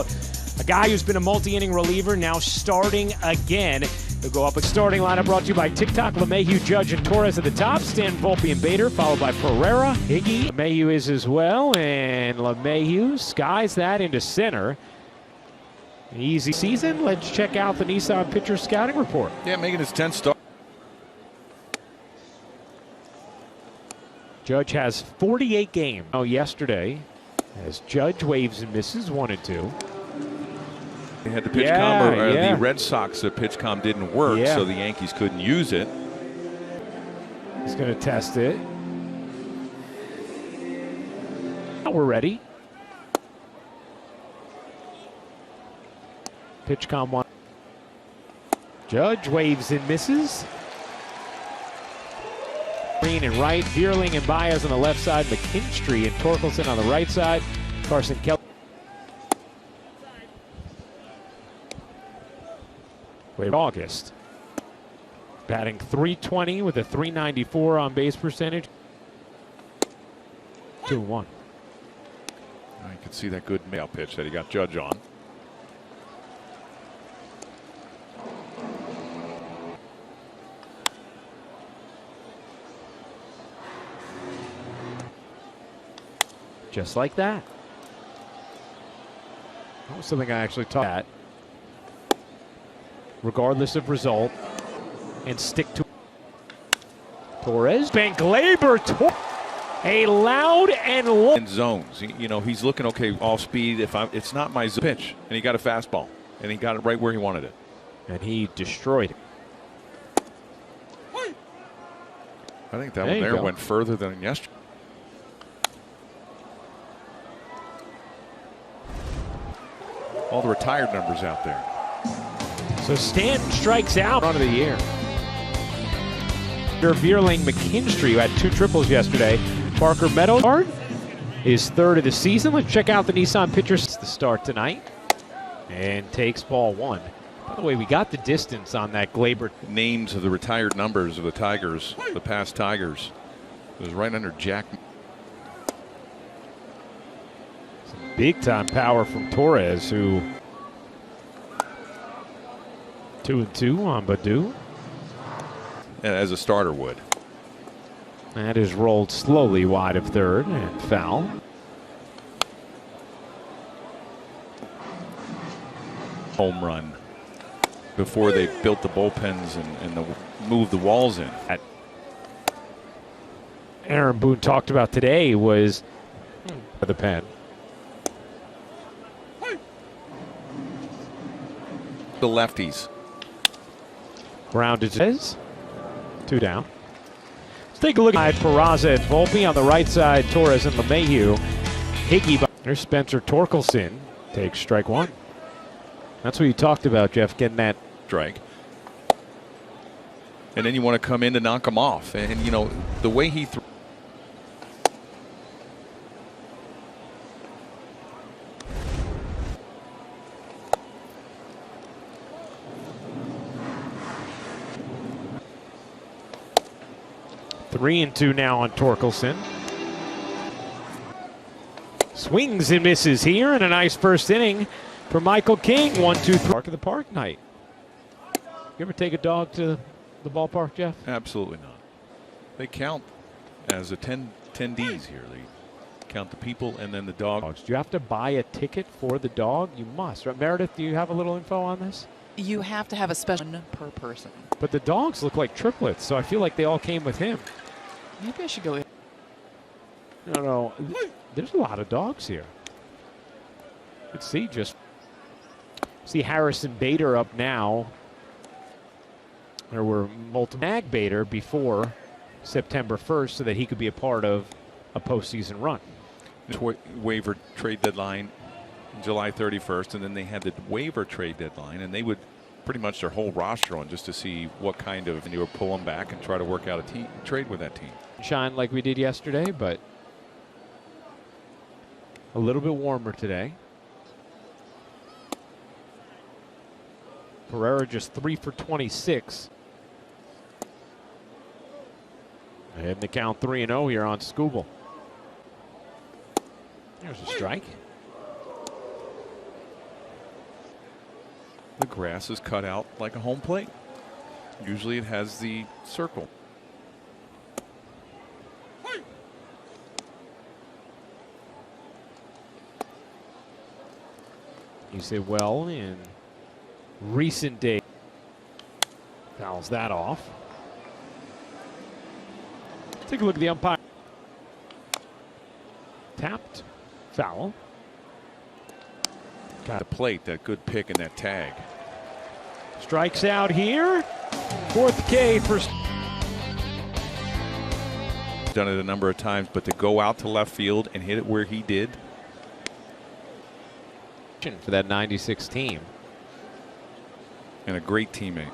about a guy who's been a multi-inning reliever, now starting again. They'll go up a starting lineup brought to you by TikTok. LeMahieu, Judge, and Torres at the top. Stan, Volpe, and Bader, followed by Pereira, Higgy. LeMahieu is as well, and LeMahieu skies that into center. Easy season. Let's check out the Nissan pitcher scouting report. Yeah, making his 10th start. Judge has 48 games. Oh, yesterday, as Judge waves and misses 1 and 2. They had the pitch com, or the Red Sox pitch com didn't work, so the Yankees couldn't use it. He's going to test it. Now we're ready. Pitch com 1. Judge waves and misses. Green and right, Vierling and Baez on the left side, McKinstry and Torkelson on the right side, Carson Kelly. Wait, August. Batting .320 with a .394 on base percentage. 2-1. You can see that good mail pitch that he got Judge on. Just like that. That was something I actually taught at. Regardless of result, and stick to Torres. Ben Glaber, a loud and low. In zones, you know, he's looking okay off speed. It's not my pitch, and he got a fastball, and he got it right where he wanted it, and he destroyed it. I think that one there went further than yesterday. All the retired numbers out there. So Stanton strikes out run of the year. Vierling, McKinstry, who had 2 triples yesterday. Parker Meadows is 3rd of the season. Let's check out the Nissan pitchers to start tonight. And takes ball 1. By the way, we got the distance on that Glaber. Names of the retired numbers of the Tigers, the past Tigers. It was right under Jack. Some big time power from Torres, who 2-2 on Baddoo. As a starter would. That is rolled slowly wide of 3rd and foul. Home run before they built the bullpens and moved the walls in. Aaron Boone talked about today was the pen. The lefties. Grounded says 2 down. Let's take a look at Peraza and Volpe on the right side. Torres and LeMahieu. Higgy. There's Spencer Torkelson. Takes strike 1. That's what you talked about, Jeff, getting that strike. And then you want to come in to knock him off. And you know, the way he threw. Three and 2 now on Torkelson. Swings and misses here, and a nice first inning for Michael King. 1-2 Park of the Park night. You ever take a dog to the ballpark, Jeff? Absolutely not. They count as a 10 Ds here. They count the people and then the dogs. Do you have to buy a ticket for the dog? You must. Right? Meredith, do you have a little info on this? You have to have a special one per person. But the dogs look like triplets, so I feel like they all came with him. Maybe I should go in. No. There's a lot of dogs here. Let's see, see Harrison Bader up now. There were multiple Mag Bader before September 1st so that he could be a part of a postseason run. Waiver trade deadline July 31st, and then they had the waiver trade deadline, and they would pretty much their whole roster on just to see what kind of, and you would pull them back and try to work out a trade with that team. Shine like we did yesterday, but a little bit warmer today. Pereira just 3 for 26. And the count 3-0 here on Skubal. There's a strike. the grass is cut out like a home plate. Usually it has the circle. You say well in recent days. Fouls that off. Take a look at the umpire. Tapped. Foul. Got the plate, that good pick and that tag. Strikes out here. Fourth K for. Done it a number of times, but to go out to left field and hit it where he did. For that 96 team. And a great teammate.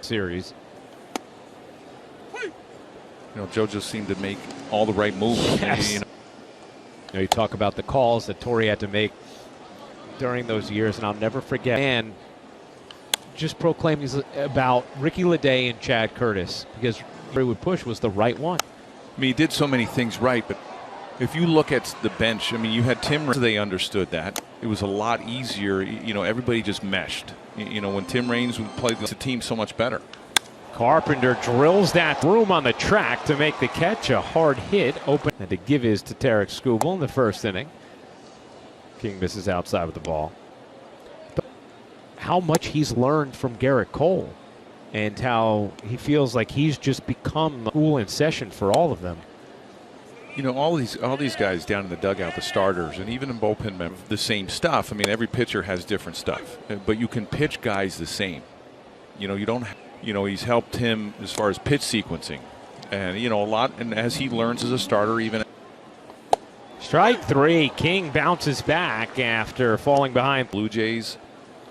Series. You know, Joe just seemed to make all the right moves. Yes. You know, You talk about the calls that Torrey had to make during those years, and I'll never forget. And just proclaiming about Ricky Leday and Chad Curtis, because Torrey would push was the right one. I mean, he did so many things right, but if you look at the bench, I mean, you had Tim. They understood that it was a lot easier. You know, everybody just meshed. You know, when Tim Raines would play the team so much better. Carpenter drills that room on the track to make the catch. A hard hit. Open. And to give his to Tarek Skubal in the first inning. King misses outside with the ball. But how much he's learned from Garrett Cole and how he feels like he's just become cool in session for all of them. You know, all these guys down in the dugout, the starters, and even in bullpen, have the same stuff. I mean, every pitcher has different stuff, but you can pitch guys the same. You know, you don't. You know, he's helped him as far as pitch sequencing, and you know a lot. And as he learns as a starter, even. Strike three. King bounces back after falling behind. Blue Jays,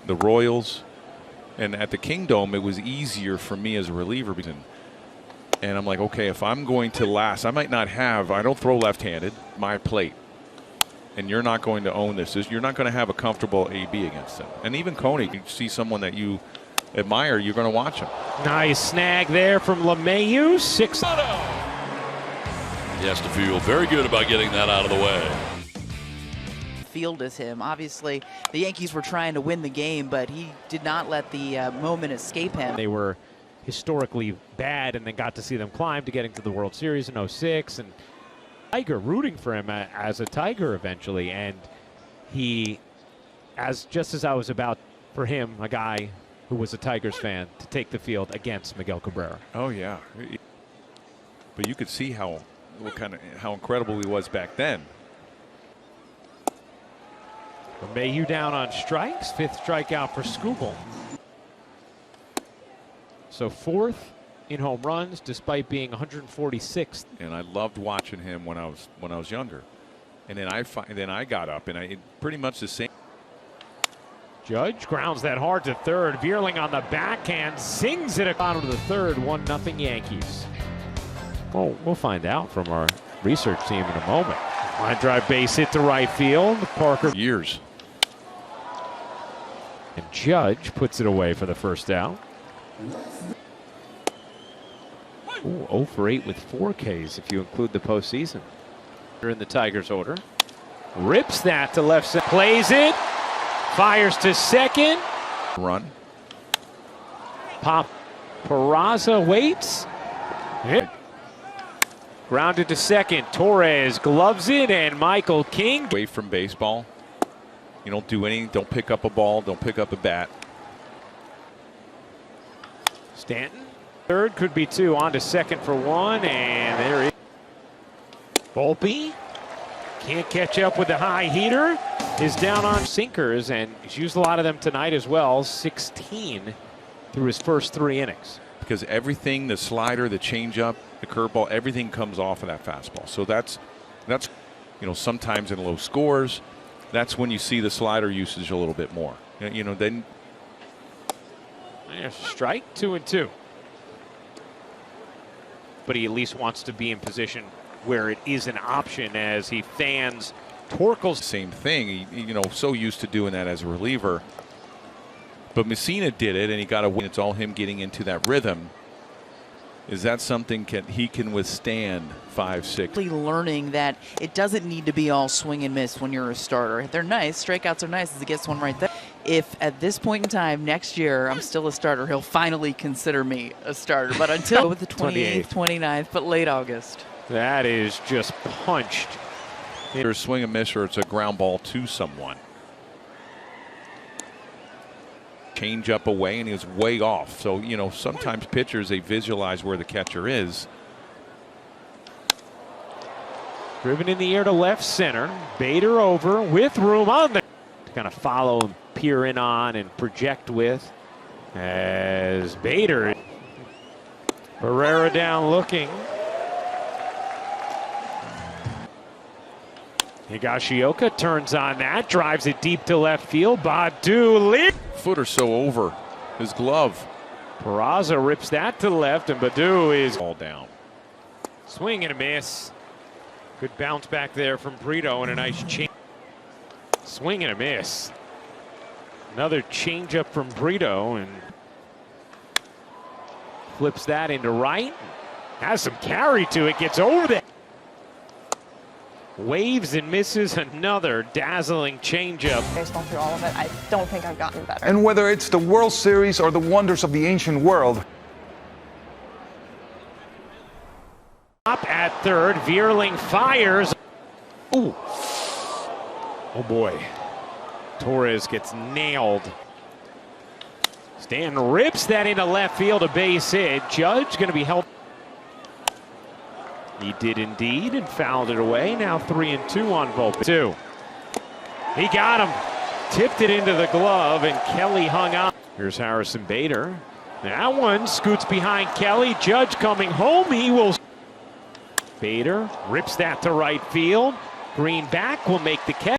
the Royals, and at the Kingdome, it was easier for me as a reliever. And I'm like, okay, if I'm going to last, I might not have. I don't throw left-handed. My plate, and you're not going to own this. You're not going to have a comfortable AB against him. And even Coney, you see someone that you admire, you're going to watch him. Nice snag there from LeMahieu. 6. He has to feel very good about getting that out of the way. Field is him. Obviously, the Yankees were trying to win the game, but he did not let the moment escape him. They were historically bad, and then got to see them climb to getting to the World Series in '06. And Tiger rooting for him as a Tiger eventually. And he, just as I was about for him, a guy who was a Tigers fan, to take the field against Miguel Cabrera. Oh yeah, but you could see how incredible he was back then. Mayhew down on strikes. 5th strikeout for Skubal. So 4th in home runs, despite being 146th. And I loved watching him when I was younger. And then I got up, and pretty much the same. Judge grounds that hard to third. Vierling on the backhand sings it bottom of the third. 1-0 Yankees. Well, we'll find out from our research team in a moment. Line drive base hit to right field. Parker. Years. And Judge puts it away for the first out. Ooh, 0 for 8 with 4 Ks if you include the postseason. They're in the Tigers order. Rips that to left side. Plays it. Fires to second. Run. Pop. Peraza waits. Hit. Grounded to second. Torres gloves it, and Michael King. Away from baseball. You don't do anything. Don't pick up a ball. Don't pick up a bat. Stanton. Third, could be 2. On to second for 1, and there is. Volpe. Can't catch up with the high heater. Is down on sinkers, and he's used a lot of them tonight as well. 16 through his first 3 innings. Because everything, the slider, the changeup, the curveball, everything comes off of that fastball. So that's you know, sometimes in low scores, that's when you see the slider usage a little bit more. You know, then. There's a strike, 2-2. But he at least wants to be in position where it is an option as he fans Torkel's. Same thing. He, you know, so used to doing that as a reliever. But Messina did it, and he got a win. It's all him getting into that rhythm. Is that something he can withstand 5-6? Learning that it doesn't need to be all swing and miss when you're a starter. They're nice. Strikeouts are nice as he gets one right there. if at this point in time next year I'm still a starter, he'll finally consider me a starter. But until with the 28th, 29th, but late August. That is just punched. Either a swing and miss or it's a ground ball to someone. Change up away, and he was way off. So, you know, sometimes pitchers, they visualize where the catcher is. Driven in the air to left center. Bader over with room on there. To kind of follow and peer in on and project with. As Bader. Pereira down looking. Higashioka turns on that, drives it deep to left field. Badu leap. Foot or so over his glove. Peraza rips that to left, and Badu is all down. Swing and a miss. Good bounce back there from Brito and a nice change. Swing and a miss. Another changeup from Brito and flips that into right. Has some carry to it, gets over there. Waves and misses another dazzling changeup. Based on through all of it, I don't think I've gotten better. And whether it's the World Series or the wonders of the ancient world. Up at third, Vierling fires. Ooh. Oh boy. Torres gets nailed. Stan rips that into left field, a base hit. Judge going to be held. He did indeed and fouled it away. Now 3-2 on Volpe. He got him. Tipped it into the glove and Kelly hung on. Here's Harrison Bader. That one scoots behind Kelly. Judge coming home. He will. Bader rips that to right field. Green back will make the catch.